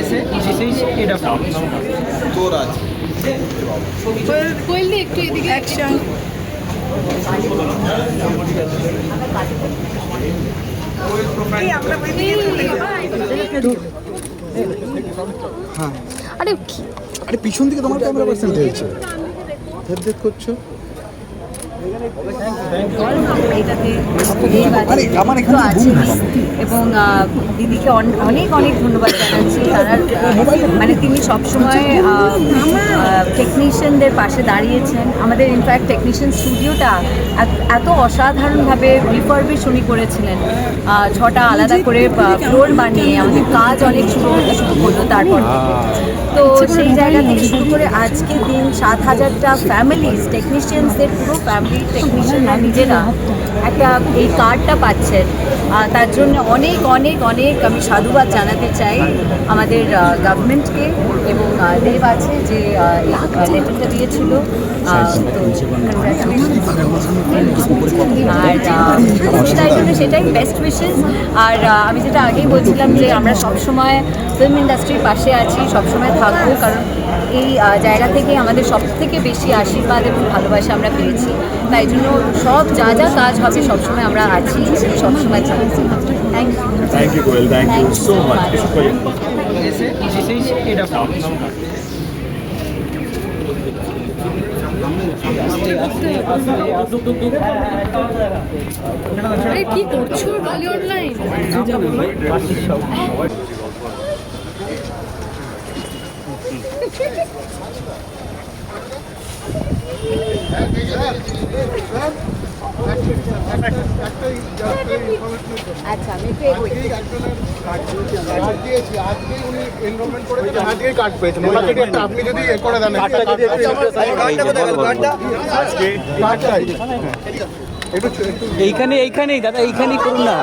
এসে এটা তোর আছে কোয়েল একটু এদিকে অ্যাকশন। হ্যাঁ আরে আরে পিছন দিকে তোমার ক্যামেরা পার্সেন্ট হয়েছে দেখ করছো আরে আমার এখানে এবং দিদিকে অনেক অনেক ধন্যবাদ জানাচ্ছি। তারা মানে তিনি সবসময় টেকনিশিয়ানদের পাশে দাঁড়িয়েছেন। আমাদের ইনফ্যাক্ট টেকনিশিয়ান স্টুডিওটা এত অসাধারণভাবে রিফার্বিশ উনি করেছিলেন। 6টা আলাদা করে ফ্লোর বানিয়ে আমাদের কাজ অনেক শুরু করলো তারপর। তো সেই জায়গা থেকে শুরু করে আজকের দিন 7,000টা ফ্যামিলিজ টেকনিশিয়ানসদের পুরো ফ্যামিলি টেকনিশিয়ানরা নিজেরা একটা এই কার্ডটা পাচ্ছেন। তার জন্য অনেক অনেক অনেক আমি সাধুবাদ জানাতে চাই আমাদের গভর্নমেন্টকে এবং দেব আছে যে লেটারটা দিয়েছিল। আর সেটাই বেস্ট উইশেস। আর আমি যেটা আগেই বলছিলাম যে আমরা সবসময় ফিল্ম ইন্ডাস্ট্রির পাশে আছি, সবসময় থাকবো, কারণ এই জায়গা থেকে আমাদের সব থেকে বেশি আশীর্বাদ এবং ভালোবাসা আমরা পেয়েছি। তাই জন্য সব যা যা কাজ হবে সবসময় আমরা আছি, সবসময় থাকছি। Thank you Koel, thank you so much. এসে এটা আরে কি করছো বলি অনলাইন? আচ্ছা আমি একটু এগোই। আপনি যদি করে দেন এইখানেই দাদা, এইখানেই করুন না।